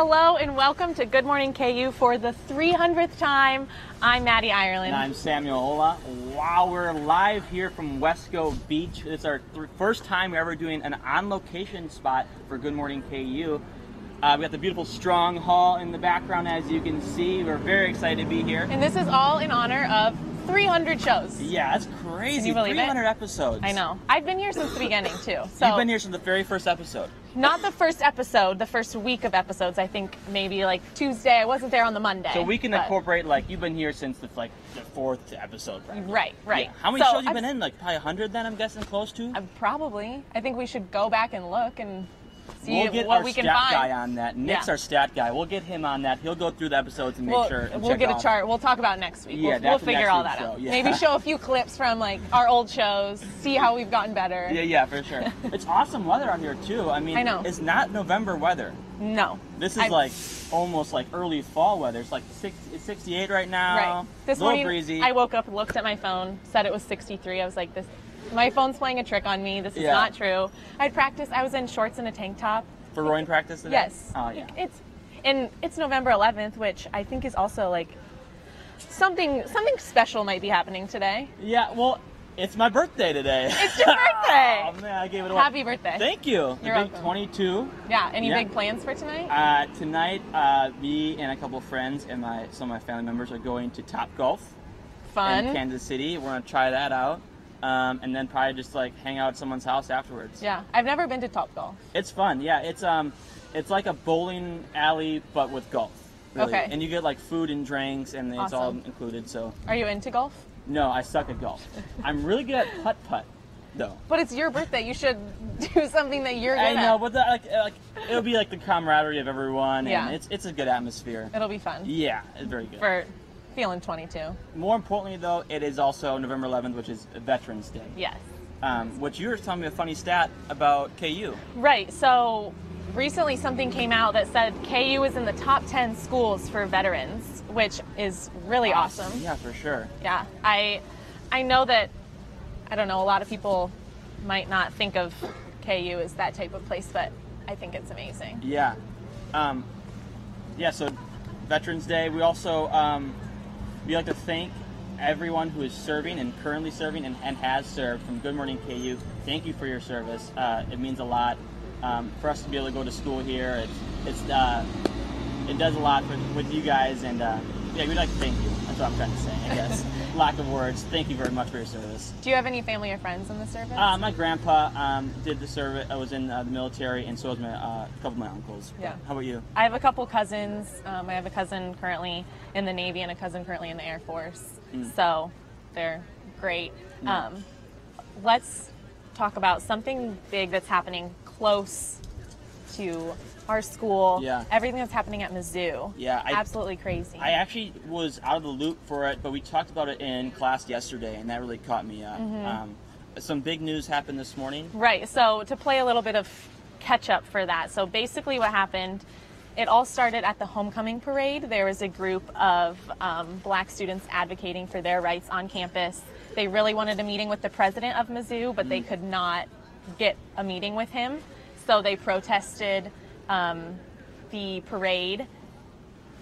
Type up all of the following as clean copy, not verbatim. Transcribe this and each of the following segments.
Hello and welcome to Good Morning KU for the 300th time. I'm Maddie Ireland. And I'm Samuel Ola. Wow, we're live here from Wesco Beach. It's our first time we're ever doing an on-location spot for Good Morning KU. We got the beautiful Strong Hall in the background, as you can see. We're very excited to be here. And this is all in honor of 300 shows. Yeah, that's crazy. Can you believe 300 episodes. I know. I've been here since the beginning, too. So you've been here since the very first episode. Not the first episode, the first week of episodes. I think maybe like Tuesday. I wasn't there on the Monday. So we can incorporate, like, you've been here since the fourth episode, probably. Right. Yeah. How many shows have you been in? Like, probably 100 then, I'm guessing, close to? Probably. I think we should go back and look and see we'll get what our we can stat find. guy on that. Nick's our stat guy. We'll get him on that. He'll go through the episodes and make sure. We'll get a chart. We'll talk about it next week. Yeah, we'll figure all that show. out. Yeah. Maybe show a few clips from like our old shows. See how we've gotten better. Yeah, for sure. It's awesome weather out here too. I mean, I know. It's not November weather. No. This is like almost like early fall weather. It's like it's 68 right now. Right. This a little morning, breezy. I woke up, looked at my phone, said it was 63. I was like, my phone's playing a trick on me. This is not true. I'd practiced. I was in shorts and a tank top. For rowing practice today? Yes. Oh, yeah. It's November 11th, which I think is also like something special might be happening today. Yeah, well, it's my birthday today. It's your birthday. Oh, man, I gave it away. Happy birthday. Thank you. You're welcome. 22. Yeah, any big plans for tonight? Tonight, me and a couple of friends and some of my family members are going to Top Golf. Fun. In Kansas City. We're going to try that out. And then probably just like hang out at someone's house afterwards. Yeah, I've never been to Top Golf. It's fun. Yeah, it's like a bowling alley but with golf. Really. Okay. And you get like food and drinks, and it's all included. So. Are you into golf? No, I suck at golf. I'm really good at putt-putt, though. But it's your birthday. You should do something that you're good at. I know, but it'll be like the camaraderie of everyone, and it's a good atmosphere. It'll be fun. Yeah, it's very good. For feeling 22. More importantly, though, it is also November 11th, which is Veterans Day. Yes. Which you were telling me a funny stat about KU. Right. So recently something came out that said KU is in the top 10 schools for veterans, which is really awesome. Yeah, for sure. Yeah. I know that, I don't know, a lot of people might not think of KU as that type of place, but I think it's amazing. Yeah. So Veterans Day, we also we like to thank everyone who is serving and currently serving and has served from Good Morning KU. Thank you for your service. It means a lot for us to be able to go to school here. It does a lot with you guys, and we'd like to thank you. That's what I'm trying to say, I guess. Lack of words. Thank you very much for your service. Do you have any family or friends in the service? My grandpa did the service. I was in the military, and so was a couple of my uncles. Yeah. How about you? I have a couple cousins. I have a cousin currently in the Navy and a cousin currently in the Air Force. So they're great. Nice. Let's talk about something big that's happening close to our school. Yeah. Everything that's happening at Mizzou. Yeah. Absolutely crazy. I actually was out of the loop for it, but we talked about it in class yesterday, and that really caught me up. Some big news happened this morning. Right. So to play a little bit of catch up for that. So basically what happened, it all started at the homecoming parade. There was a group of black students advocating for their rights on campus. They really wanted a meeting with the president of Mizzou, but they could not get a meeting with him. So they protested the parade.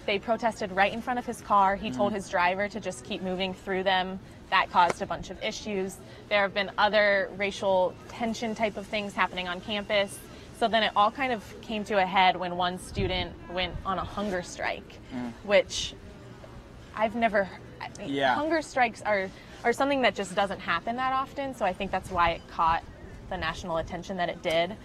They protested right in front of his car. He told his driver to just keep moving through them. That caused a bunch of issues. There have been other racial tension type of things happening on campus. So then it all kind of came to a head when one student went on a hunger strike, which I've never, hunger strikes are something that just doesn't happen that often. So I think that's why it caught the national attention that it did.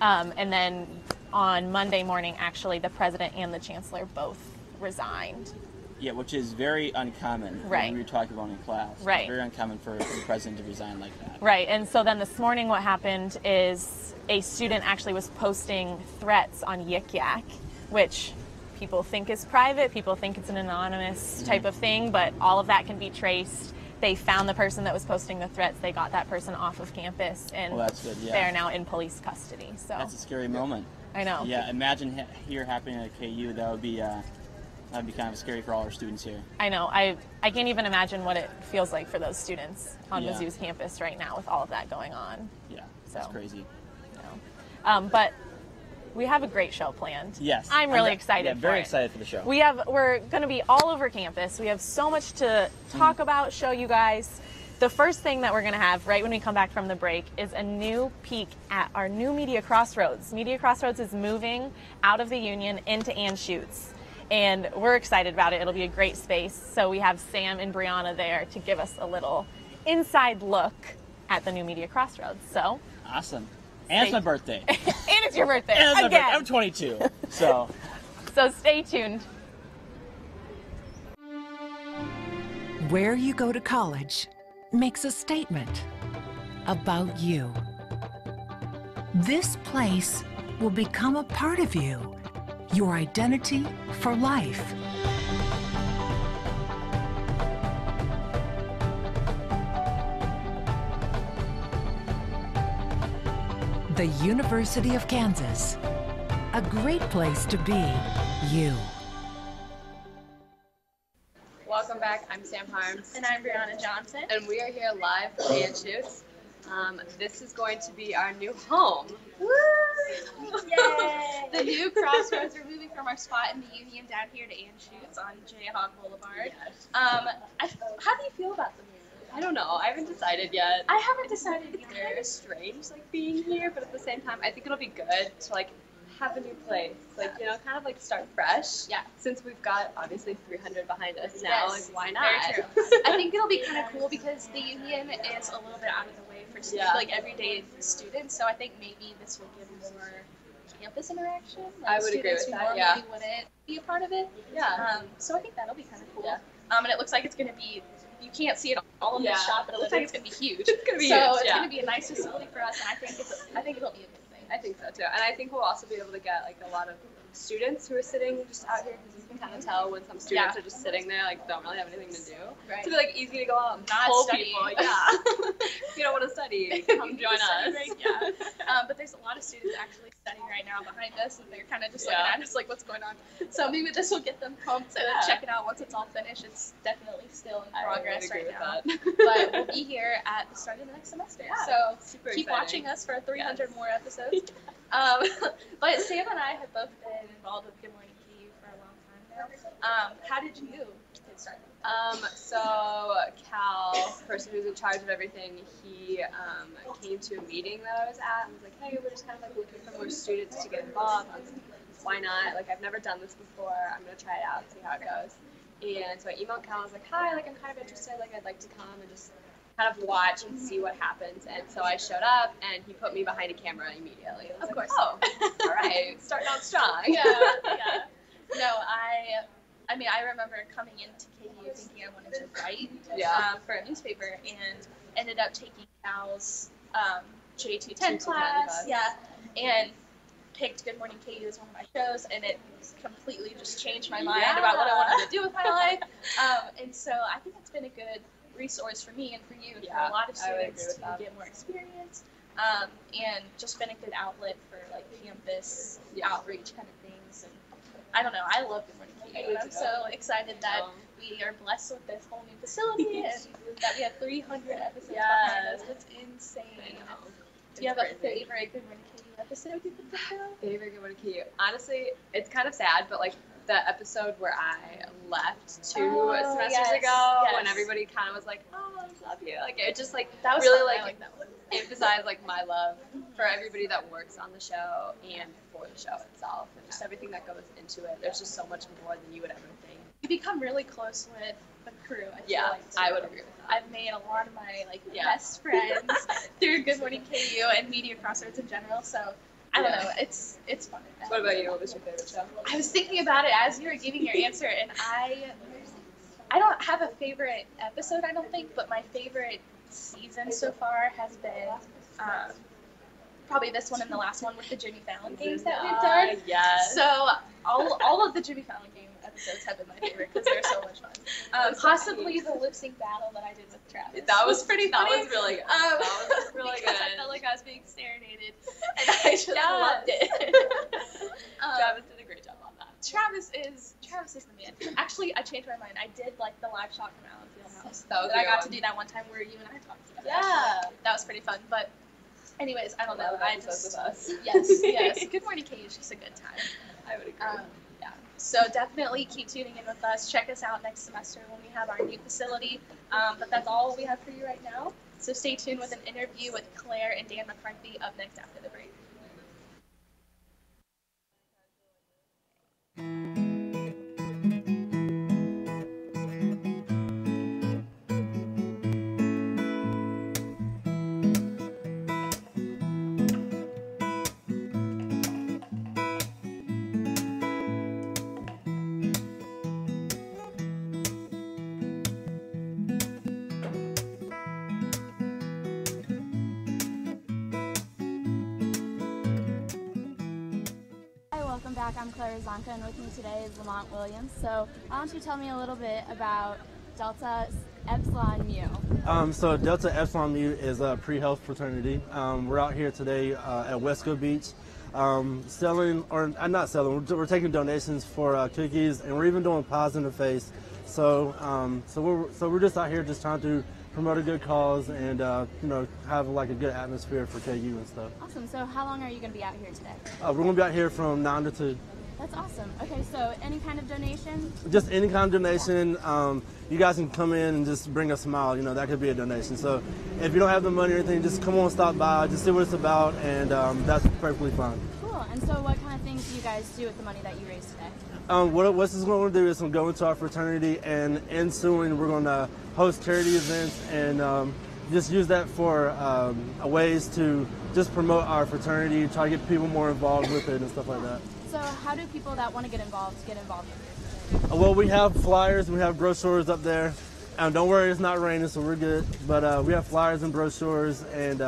And then on Monday morning, actually, the president and the chancellor both resigned. Yeah, which is very uncommon. Right. We were talking about in class. Right. Very uncommon for the president to resign like that. Right. And so then this morning what happened is a student actually was posting threats on Yik Yak, which people think is private. People think it's an anonymous type of thing, but all of that can be traced. They found the person that was posting the threats. They got that person off of campus, and that's good, yeah. They're now in police custody. So that's a scary moment. I know. Yeah, imagine here happening at KU. That'd be kind of scary for all our students here. I know. I can't even imagine what it feels like for those students on Mizzou's campus right now with all of that going on. Yeah, So that's crazy. But we have a great show planned. Yes. I'm really excited for very it. excited for the show. We're going to be all over campus. We have so much to talk about, show you guys. The first thing that we're going to have right when we come back from the break is a new peek at our new Media Crossroads. Media Crossroads is moving out of the Union into Anschutz, and we're excited about it. It'll be a great space. So we have Sam and Brianna there to give us a little inside look at the new Media Crossroads. So awesome. And it's my birthday. And it's your birthday. And it's my again. birthday. I'm 22. So stay tuned. Where you go to college makes a statement about you. This place will become a part of you, your identity for life. The University of Kansas, a great place to be you. Welcome back. I'm Sam Harms. And I'm Brianna Johnson. And we are here live from Anschutz. This is going to be our new home. Woo! Yay! The new Crossroads. We're moving from our spot in the Union down here to Anschutz on Jayhawk Boulevard. Yes. How do you feel about the move? I don't know. I haven't decided yet. I haven't decided It's kind either. of strange, like, being here, but at the same time, I think it'll be good to, like, have a new place. Like, you know, kind of, like, start fresh. Yeah. Since we've got, obviously, 300 behind us now, Yes. like, why not? Very true. I think it'll be kind of cool because the Union is a little bit out of the way for like everyday students. So I think maybe this will give more campus interaction. Like I would agree students with who that, normally wouldn't be a part of it. Yeah. So I think that'll be kind of cool. Yeah. And it looks like it's going to be, you can't see it all in this shot, but it looks like it's going to be huge. It's going to be so huge, it's yeah. going to be a nice facility for us, and I think it'll be a good thing. I think so too, and I think we'll also be able to get like a lot of students who are sitting just out here because you can kind of tell when some students are just sitting there like don't really have anything to do. Right. To be like easy to go out and Not pull studying. people. Yeah. If you don't want to study, come join us. Right, yeah. But there's a lot of students actually studying right now behind us, and they're kind of just looking at us like, what's going on? So maybe this will get them pumped to check it out once it's all finished. It's definitely still in progress right now. But we'll be here at the start of the next semester. Yeah, so super keep exciting. watching us for 300 more episodes. But Sam and I have both been involved with Good Morning KU for a long time now. How did you get started? So Cal, the person who's in charge of everything, he came to a meeting that I was at and was like, hey, we're just kind of like looking for more students to get involved. I was like, why not? Like, I've never done this before. I'm going to try it out and see how it goes. And so I emailed Cal and was like, hi, like, I'm kind of interested. Like, I'd like to come and just kind of watch and see what happens. And so I showed up, and he put me behind a camera immediately. I was like, oh, all right, starting out strong. Yeah. No, I remember coming into KU thinking I wanted to write for a newspaper, and ended up taking Cal's J210 class. Yeah, and picked Good Morning KU as one of my shows, and it completely just changed my mind about what I wanted to do with my life. And so I think it's been a good resource for me and for you, and for a lot of students to get more experience, and just been a good outlet for like campus outreach kind of things. And I don't know, I love Good Morning KU, and I'm so excited that we are blessed with this whole new facility and that we have 300 episodes behind us. It's insane. Do you have a favorite Good Morning KU episode you can think of? Favorite Good Morning KU? Honestly, it's kind of sad, but like the episode where I left two semesters ago, when everybody kind of was like, "Oh, I love you," like it just like That was really fun. I like that one. emphasized like my love for everybody that works on the show and for the show itself, and just everything that goes into it. There's just so much more than you would ever think. You become really close with the crew. I feel Yeah, like, too. I would agree with that. I've made a lot of my best friends through Good Morning KU and Media Crossroads in general. So I don't know, it's fun. What about you? What was your favorite show? I was thinking about it as you were giving your answer, and I don't have a favorite episode, I don't think, but my favorite season so far has been probably this one and the last one with the Jimmy Fallon games that we've done. Yes. So all of the Jimmy Fallon game episodes have been my favorite because they're so much fun. Possibly the lip sync battle that I did with Travis. That was pretty funny. That was really good. That was really because good. I felt like I was being serenaded, and I just loved it. Travis did a great job on that. Travis is the man. Actually, I changed my mind. I did like the live shot from Allen Fieldhouse. That was a I good got one. to do that one time where you and I talked together. Yeah. That was pretty fun. But anyways, I don't know. I just us. yes. Good Morning KU is just a good time. I would agree. Yeah. So definitely keep tuning in with us. Check us out next semester when we have our new facility. But that's all we have for you right now. So stay tuned with an interview with Claire and Dan McCarthy up next after the break. Welcome back. I'm Claire Zonka, and with me today is Lamont Williams. So why don't you tell me a little bit about Delta Epsilon Mu? So Delta Epsilon Mu is a pre-health fraternity. We're out here today at Westco Beach selling, or not selling, we're taking donations for cookies, and we're even doing pies in the face. So we're just out here just trying to promote a good cause and you know, have like a good atmosphere for KU and stuff. Awesome. So how long are you going to be out here today? We're going to be out here from 9 to 2. That's awesome. Okay, so any kind of donation? Just any kind of donation. You guys can come in and just bring a smile. You know, that could be a donation. So if you don't have the money or anything, just come on, stop by, just see what it's about, and that's perfectly fine. Cool. And so what kind of things do you guys do with the money that you raise today? What this is going to do is go into our fraternity, and ensuing we're going to host charity events and just use that for ways to just promote our fraternity, try to get people more involved with it and stuff like that. So how do people that want to get involved with your fraternity? Well, we have flyers, we have brochures up there. Don't worry, it's not raining, so we're good. But we have flyers and brochures, and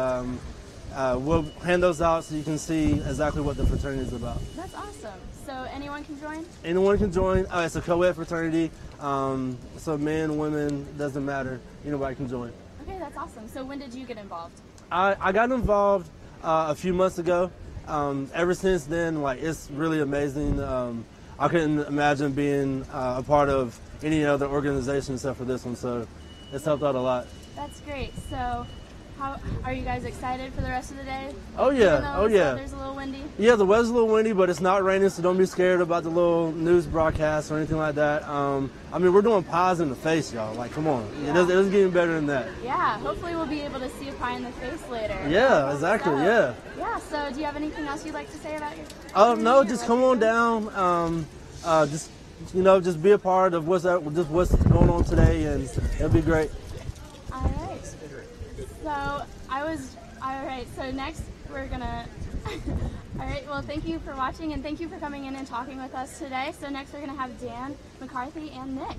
we'll hand those out so you can see exactly what the fraternity is about. That's awesome. So anyone can join? Anyone can join. It's a co-ed fraternity, so men, women, doesn't matter. Anybody can join. Okay, that's awesome. So when did you get involved? I got involved a few months ago. Ever since then, like, it's really amazing. I couldn't imagine being a part of any other organization except for this one, so it's helped out a lot. That's great. So how are you guys excited for the rest of the day? Oh yeah, oh yeah. The weather's a little windy? Yeah, the weather's a little windy, but it's not raining, so don't be scared about the little news broadcast or anything like that. I mean, we're doing pies in the face, y'all. Like, come on. Yeah. It doesn't get any better than that. Yeah, hopefully we'll be able to see a pie in the face later. Yeah, exactly, yeah. Yeah, so do you have anything else you'd like to say about your no, just come on down. Just be a part of what's going on today, and it'll be great. All right, so next we're gonna, all right, well, thank you for watching, and thank you for coming in and talking with us today. So next we're gonna have Dan, McCarthy, and Nick.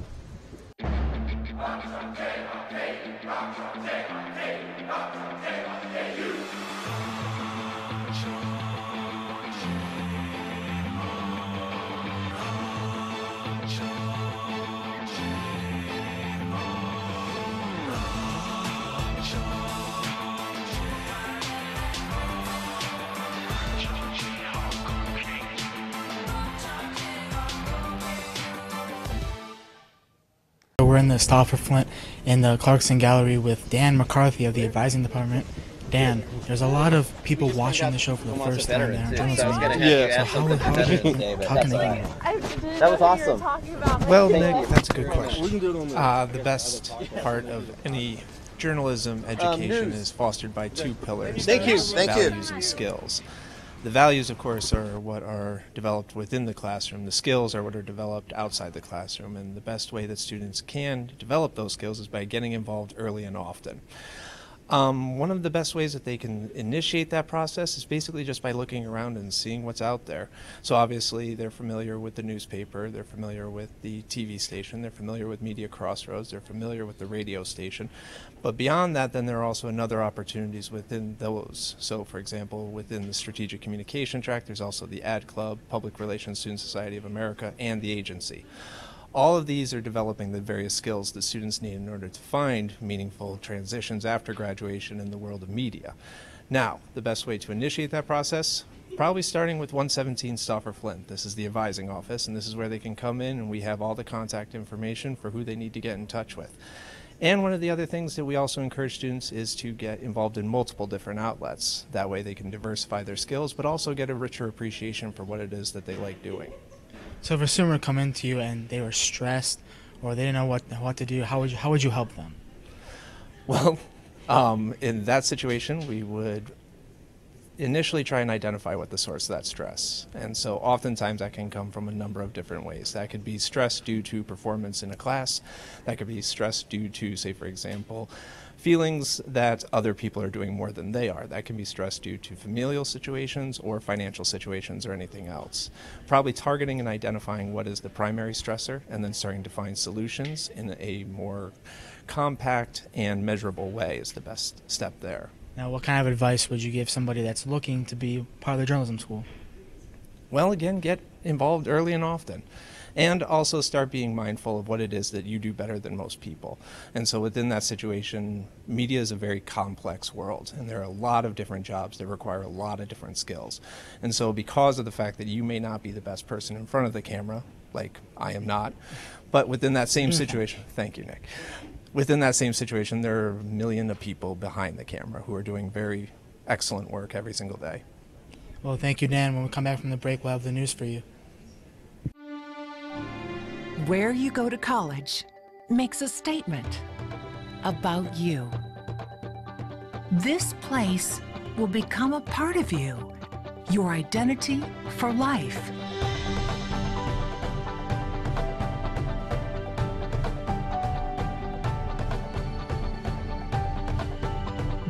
We're in the Stauffer Flint in the Clarkson Gallery with Dan McCarthy of the Advising Department. Dan, there's a lot of people watching the show for the first time there. Yeah. So how can they get involved? That was awesome. Well, Nick, that's a good question. We can do it on The best part of any journalism education is fostered by two pillars. Thank you. Values and skills. The values, of course, are what are developed within the classroom. The skills are what are developed outside the classroom. And the best way that students can develop those skills is by getting involved early and often. One of the best ways that they can initiate that process is basically just by looking around and seeing what's out there. So obviously they're familiar with the newspaper, they're familiar with the TV station, they're familiar with Media Crossroads, they're familiar with the radio station. But beyond that, then there are also other opportunities within those. So for example, within the Strategic Communication track, there's also the Ad Club, Public Relations Student Society of America, and the agency. All of these are developing the various skills that students need in order to find meaningful transitions after graduation in the world of media. Now, the best way to initiate that process, probably starting with 117 Stauffer Flint. This is the advising office, and this is where they can come in, and we have all the contact information for who they need to get in touch with. And one of the other things that we also encourage students is to get involved in multiple different outlets. That way they can diversify their skills, but also get a richer appreciation for what it is that they like doing. So if a student would come into you and they were stressed or they didn't know what to do, how would you help them? Well, in that situation, we would initially try and identify what the source of that stress. And so oftentimes that can come from a number of different ways. That could be stress due to performance in a class. That could be stress due to, say, for example, feelings that other people are doing more than they are. That can be stress due to familial situations or financial situations or anything else. Probably targeting and identifying what is the primary stressor and then starting to find solutions in a more compact and measurable way is the best step there. Now, what kind of advice would you give somebody that's looking to be part of the journalism school? Well, again, get involved early and often. And also start being mindful of what it is that you do better than most people. And so within that situation, media is a very complex world, and there are a lot of different jobs that require a lot of different skills. And so because of the fact that you may not be the best person in front of the camera, like I am not, but within that same situation, thank you, Nick. Within that same situation, there are a million of people behind the camera who are doing very excellent work every single day. Well, thank you, Dan. When we come back from the break, we'll have the news for you. Where you go to college makes a statement about you. This place will become a part of you, your identity for life.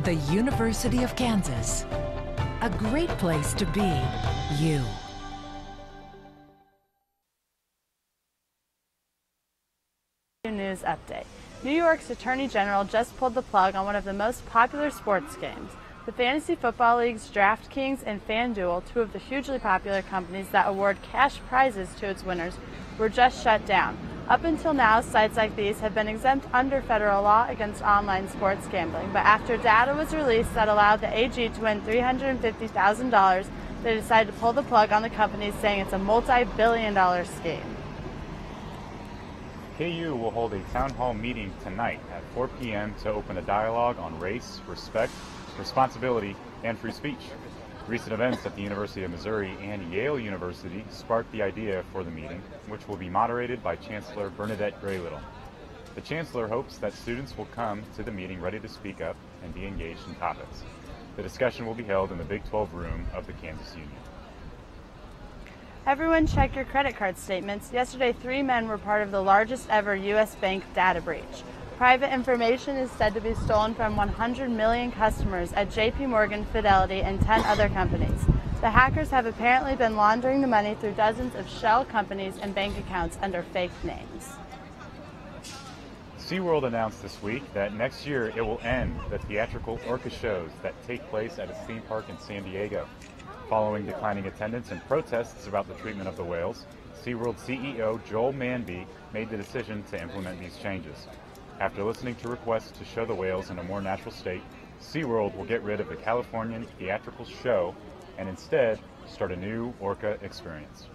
The University of Kansas, a great place to be you. News update. New York's Attorney General just pulled the plug on one of the most popular sports games. The Fantasy Football League's DraftKings and FanDuel, two of the hugely popular companies that award cash prizes to its winners, were just shut down. Up until now, sites like these have been exempt under federal law against online sports gambling, but after data was released that allowed the AG to win $350,000, they decided to pull the plug on the companies, saying it's a multi-billion-dollar scheme. KU will hold a town hall meeting tonight at 4 p.m. to open a dialogue on race, respect, responsibility, and free speech. Recent events at the University of Missouri and Yale University sparked the idea for the meeting, which will be moderated by Chancellor Bernadette Graylittle. The Chancellor hopes that students will come to the meeting ready to speak up and be engaged in topics. The discussion will be held in the Big 12 room of the Kansas Union. Everyone check your credit card statements. Yesterday, 3 men were part of the largest ever U.S. bank data breach. Private information is said to be stolen from 100 million customers at JP Morgan, Fidelity, and 10 other companies. The hackers have apparently been laundering the money through dozens of shell companies and bank accounts under fake names. SeaWorld announced this week that next year it will end the theatrical orca shows that take place at its theme park in San Diego. Following declining attendance and protests about the treatment of the whales, SeaWorld CEO Joel Manby made the decision to implement these changes. After listening to requests to show the whales in a more natural state, SeaWorld will get rid of the Californian theatrical show and instead start a new orca experience.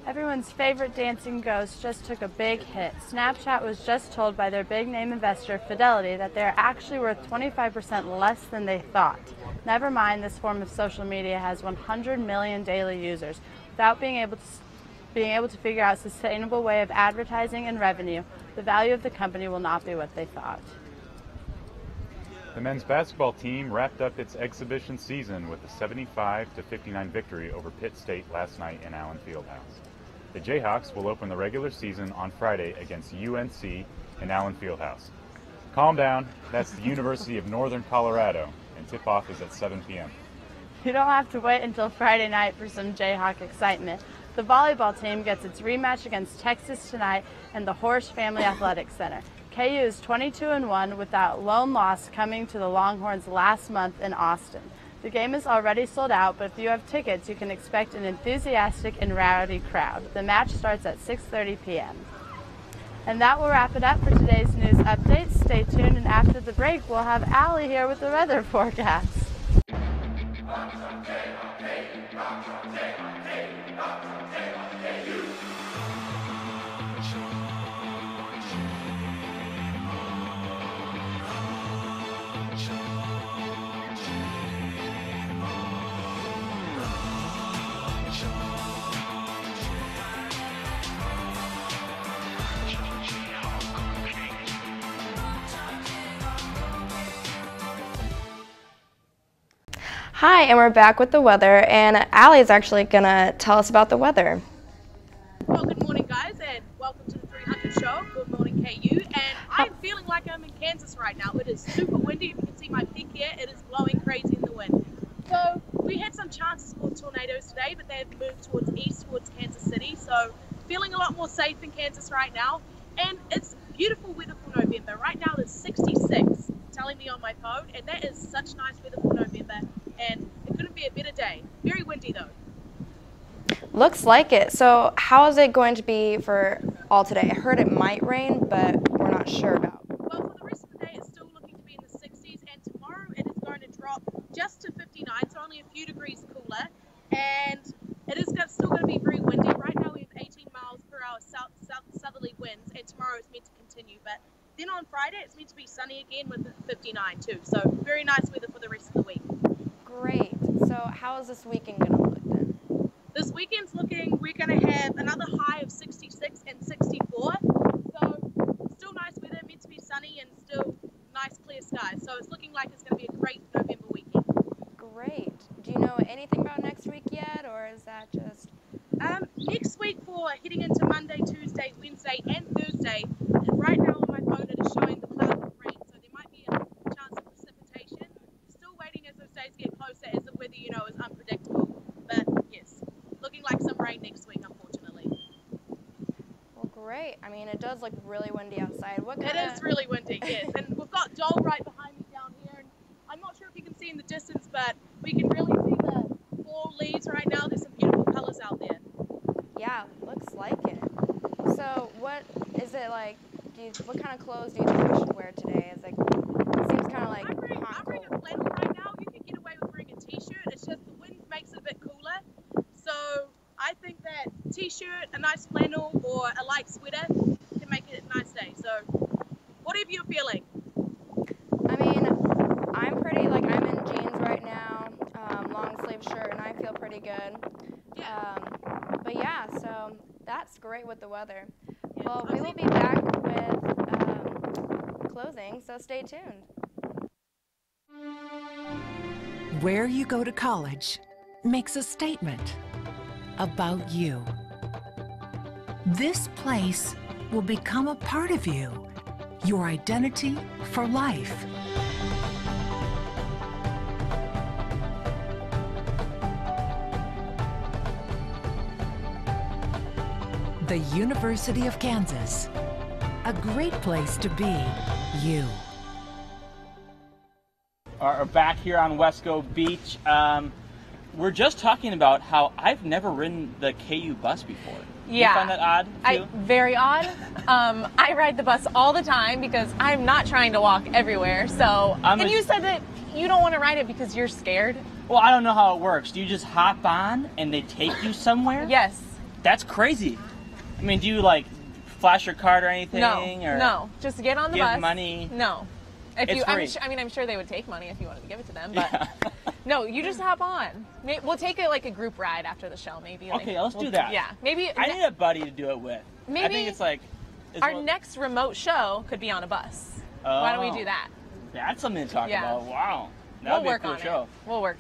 Everyone's favorite dancing ghost just took a big hit. Snapchat was just told by their big name investor Fidelity that they're actually worth 25% less than they thought. Never mind, this form of social media has 100 million daily users. Without being able to figure out a sustainable way of advertising and revenue, the value of the company will not be what they thought. The men's basketball team wrapped up its exhibition season with a 75-59 victory over Pitt State last night in Allen Fieldhouse. The Jayhawks will open the regular season on Friday against UNC in Allen Fieldhouse. Calm down, that's the University of Northern Colorado, and tip-off is at 7 p.m. You don't have to wait until Friday night for some Jayhawk excitement. The volleyball team gets its rematch against Texas tonight in the Horsch Family Athletic Center. KU is 22-1 with that lone loss coming to the Longhorns last month in Austin. The game is already sold out, but if you have tickets, you can expect an enthusiastic and rowdy crowd. The match starts at 6:30 p.m. And that will wrap it up for today's news update. Stay tuned, and after the break, we'll have Allie here with the weather forecast. Hi, and we're back with the weather, and Allie is actually going to tell us about the weather. Well, good morning, guys, and welcome to the 300 show. Good morning, KU. And I'm feeling like I'm in Kansas right now. It is super windy. If you can see my peak here, it is blowing crazy in the wind. So we had some chances for tornadoes today, but they've moved towards east, towards Kansas City. So feeling a lot more safe in Kansas right now. And it's beautiful weather for November. Right now it's 66, telling me on my phone, and that is such nice weather for November. And it couldn't be a better day. Very windy though. Looks like it. So how is it going to be for all today? I heard it might rain, but we're not sure about. Well, for the rest of the day, it's still looking to be in the 60s, and tomorrow it is going to drop just to 59, so only a few degrees cooler. And it is still going to be very windy. Right now we have 18 miles per hour southerly winds, and tomorrow it's meant to continue. But then on Friday, it's meant to be sunny again with 59 too. So very nice weather for the rest of the week. Great. So how is this weekend going to look then? This weekend's looking, we're going to have another high of 66 and 64. So still nice weather, meant to be sunny and still nice clear skies. So it's looking like it's going to be a great November weekend. Great. Do you know anything about next week yet, or is that just... Next week for heading into Monday, Tuesday, Wednesday and Thursday, right now on my phone it is showing the cloud of rain, so there might be a chance of precipitation. Still waiting as those days get closer, as the weather, you know, is unpredictable. But yes, looking like some rain next week, unfortunately. Well, great. I mean, it does look really windy outside. It is really windy, yes. And we've got Dole right behind me down here, and I'm not sure if you can see in the distance, but we can really see the fall leaves right now. There's some beautiful colors out there. Yeah, looks like it. So what is it like? What kind of clothes do you think we should wear today? It seems kind of like I'm wearing a flannel right now. You can get away with wearing a t-shirt. It's just the wind makes it a bit cooler. So I think that t-shirt, a nice flannel, or a light sweater can make it a nice day. So whatever you're feeling. I mean, I'm in jeans right now, long sleeve shirt, and I feel pretty good. Yeah. But yeah, so that's great with the weather. Yeah, well, we will be back with closing, so stay tuned. Where you go to college makes a statement about you. This place will become a part of you, your identity for life. The University of Kansas, a great place to be you. Are back here on Wesco Beach. We're just talking about how I've never ridden the KU bus before. Yeah. You find that odd too? Very odd. I ride the bus all the time because I'm not trying to walk everywhere. So, and you said that you don't want to ride it because you're scared. Well, I don't know how it works. Do you just hop on and they take you somewhere? Yes. That's crazy. I mean, do you like flash your card or anything? No. Just get on the bus. Give money? No. If it's free. I'm sure they would take money if you wanted to give it to them, but no, you just hop on. We'll take it like a group ride after the show, maybe. Okay, let's do that. Yeah, maybe. I need a buddy to do it with. Maybe I think it's like our next remote show could be on a bus. Oh, why don't we do that? That's something to talk about. Wow, that would be a cool show. We'll work.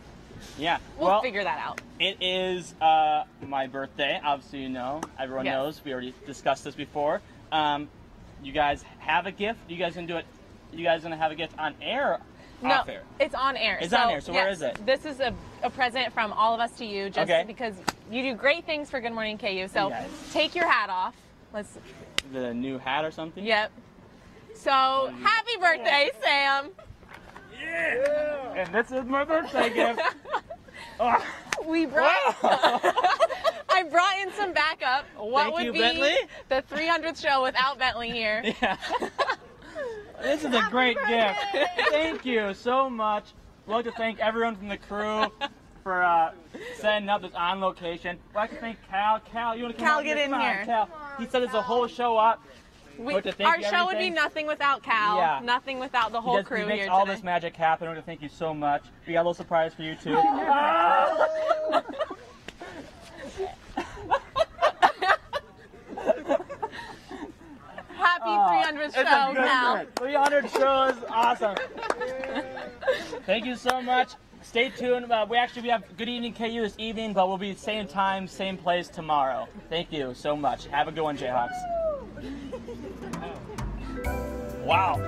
Yeah, we'll figure that out. It is my birthday. Obviously, you know. Everyone knows. We already discussed this before. You guys have a gift. You guys gonna do it? You guys gonna have a gift on air? Or off air? It's on air. It's on air. So where is it? This is a present from all of us to you, just because you do great things for Good Morning KU. So take your hat off. Let's. The new hat or something? Yep. So happy birthday, Sam. Yeah. And this is my birthday gift. We brought. I brought in some backup. What would be Bentley? the 300th show without Bentley here? Yeah. This is a great gift. Thank you so much. We'd like to thank everyone from the crew for setting up this on location. We'd like to thank Cal. Cal, you want to come out get in here. Cal. He set this whole show up. Our show would be nothing without Cal. Yeah. Nothing without the whole crew here today. He makes all this magic happen. We want to thank you so much. We got a little surprise for you too. Happy 300th show, Cal. 300 shows, awesome. Thank you so much. stay tuned. We have Good Evening KU this evening, but we'll be same time, same place tomorrow. Thank you so much. Have a good one, Jayhawks. Wow.